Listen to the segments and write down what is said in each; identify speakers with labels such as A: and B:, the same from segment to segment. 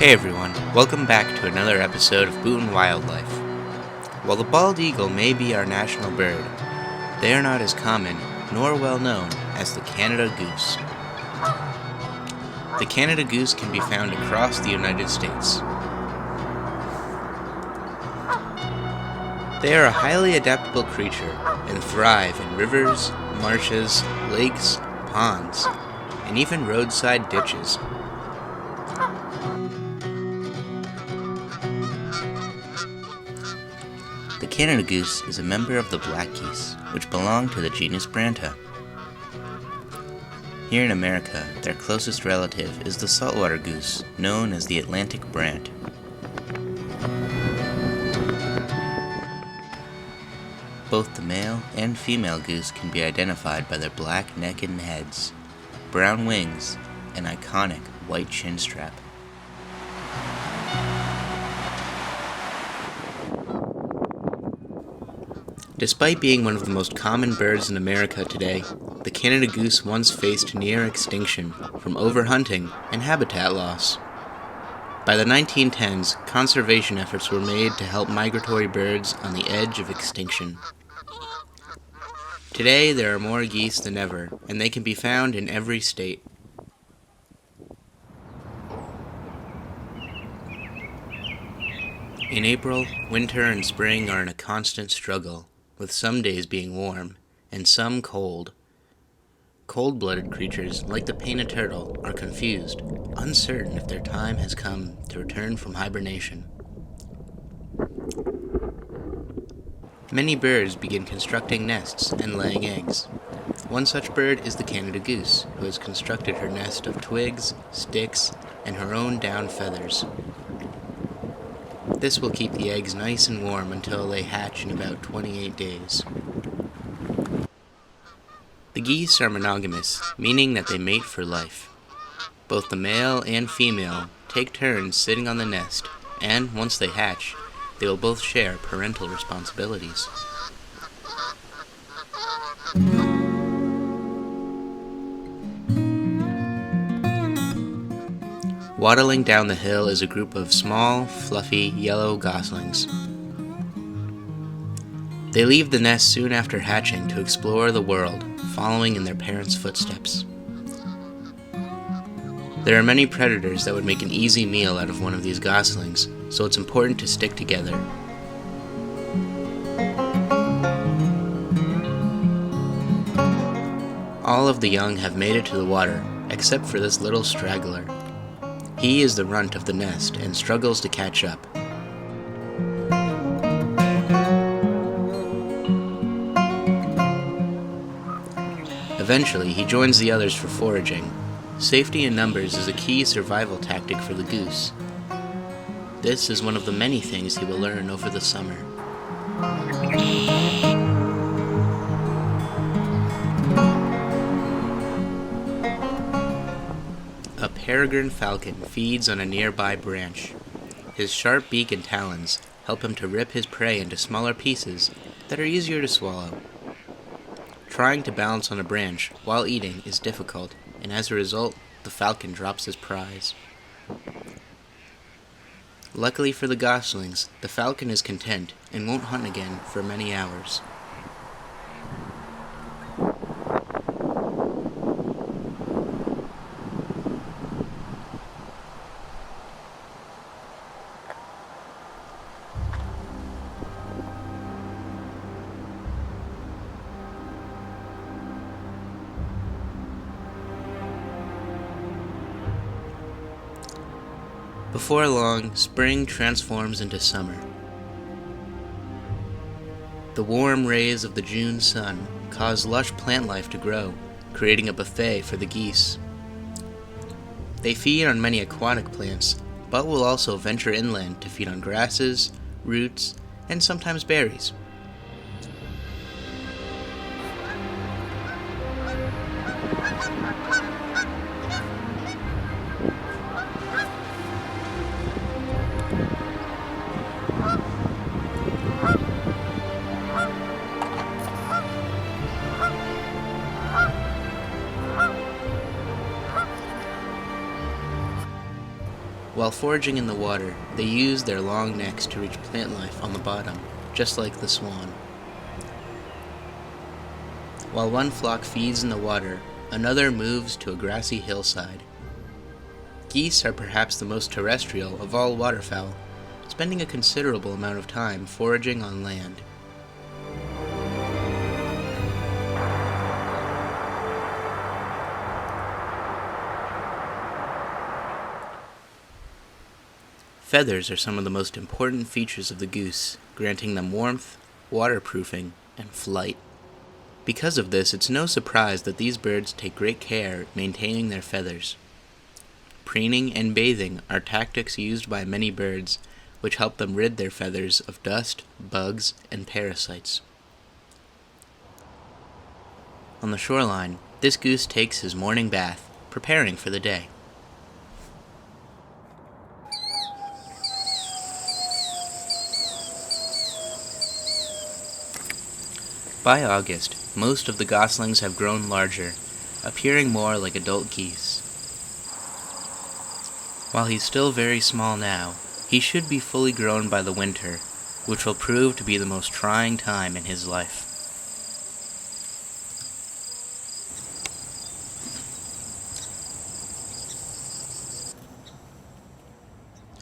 A: Hey everyone, welcome back to another episode of Boonton Wildlife. While the bald eagle may be our national bird, they are not as common nor well known as the Canada goose. The Canada goose can be found across the United States. They are a highly adaptable creature and thrive in rivers, marshes, lakes, ponds, and even roadside ditches. The Canada goose is a member of the black geese, which belong to the genus Branta. Here in America, their closest relative is the saltwater goose, known as the Atlantic brant. Both the male and female goose can be identified by their black neck and heads, brown wings, and iconic white chin strap. Despite being one of the most common birds in America today, the Canada goose once faced near extinction from overhunting and habitat loss. By the 1910s, conservation efforts were made to help migratory birds on the edge of extinction. Today, there are more geese than ever, and they can be found in every state. In April, winter and spring are in a constant struggle, with some days being warm and some cold. Cold-blooded creatures, like the painted turtle, are confused, uncertain if their time has come to return from hibernation. Many birds begin constructing nests and laying eggs. One such bird is the Canada goose, who has constructed her nest of twigs, sticks, and her own down feathers. This will keep the eggs nice and warm until they hatch in about 28 days. The geese are monogamous, meaning that they mate for life. Both the male and female take turns sitting on the nest, and once they hatch, they will both share parental responsibilities. Waddling down the hill is a group of small, fluffy, yellow goslings. They leave the nest soon after hatching to explore the world, following in their parents' footsteps. There are many predators that would make an easy meal out of one of these goslings, so it's important to stick together. All of the young have made it to the water, except for this little straggler. He is the runt of the nest and struggles to catch up. Eventually, he joins the others for foraging. Safety in numbers is a key survival tactic for the goose. This is one of the many things he will learn over the summer. A peregrine falcon feeds on a nearby branch. His sharp beak and talons help him to rip his prey into smaller pieces that are easier to swallow. Trying to balance on a branch while eating is difficult, and as a result, the falcon drops his prize. Luckily for the goslings, the falcon is content and won't hunt again for many hours. Before long, spring transforms into summer. The warm rays of the June sun cause lush plant life to grow, creating a buffet for the geese. They feed on many aquatic plants, but will also venture inland to feed on grasses, roots, and sometimes berries. While foraging in the water, they use their long necks to reach plant life on the bottom, just like the swan. While one flock feeds in the water, another moves to a grassy hillside. Geese are perhaps the most terrestrial of all waterfowl, spending a considerable amount of time foraging on land. Feathers are some of the most important features of the goose, granting them warmth, waterproofing, and flight. Because of this, it's no surprise that these birds take great care at maintaining their feathers. Preening and bathing are tactics used by many birds, which help them rid their feathers of dust, bugs, and parasites. On the shoreline, this goose takes his morning bath, preparing for the day. By August, most of the goslings have grown larger, appearing more like adult geese. While he's still very small now, he should be fully grown by the winter, which will prove to be the most trying time in his life.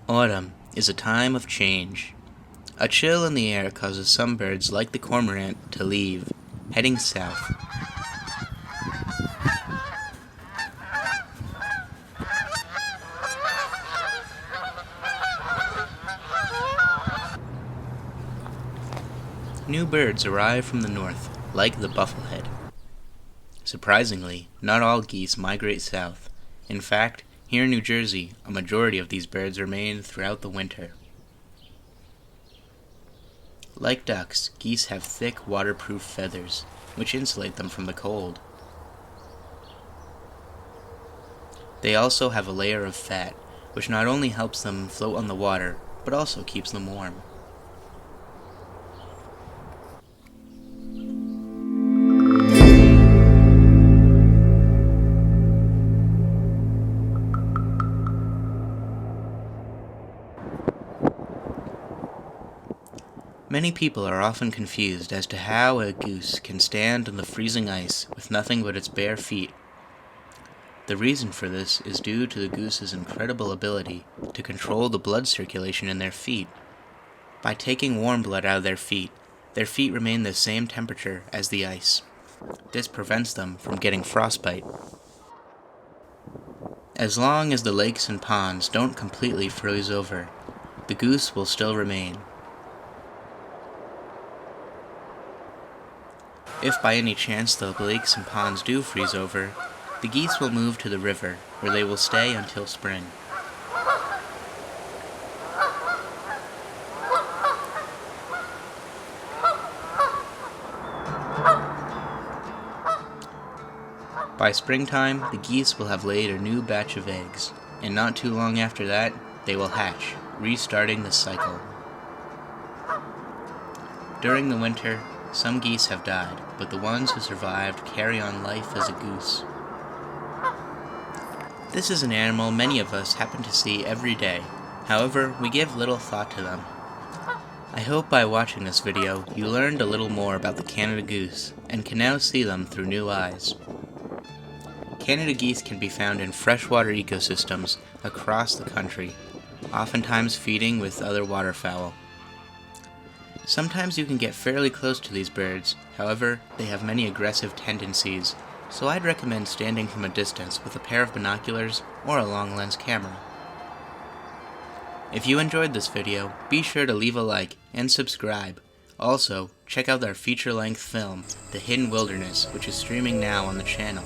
A: Autumn is a time of change. A chill in the air causes some birds, like the cormorant, to leave, heading south. New birds arrive from the north, like the bufflehead. Surprisingly, not all geese migrate south. In fact, here in New Jersey, a majority of these birds remain throughout the winter. Like ducks, geese have thick, waterproof feathers, which insulate them from the cold. They also have a layer of fat, which not only helps them float on the water, but also keeps them warm. Many people are often confused as to how a goose can stand on the freezing ice with nothing but its bare feet. The reason for this is due to the goose's incredible ability to control the blood circulation in their feet. By taking warm blood out of their feet remain the same temperature as the ice. This prevents them from getting frostbite. As long as the lakes and ponds don't completely freeze over, the goose will still remain. If by any chance the lakes and ponds do freeze over, the geese will move to the river, where they will stay until spring. By springtime, the geese will have laid a new batch of eggs, and not too long after that, they will hatch, restarting the cycle. During the winter, some geese have died, but the ones who survived carry on life as a goose. This is an animal many of us happen to see every day. However, we give little thought to them. I hope by watching this video, you learned a little more about the Canada goose, and can now see them through new eyes. Canada geese can be found in freshwater ecosystems across the country, oftentimes feeding with other waterfowl. Sometimes you can get fairly close to these birds, however, they have many aggressive tendencies, so I'd recommend standing from a distance with a pair of binoculars or a long lens camera. If you enjoyed this video, be sure to leave a like and subscribe. Also, check out our feature-length film, The Hidden Wilderness, which is streaming now on the channel.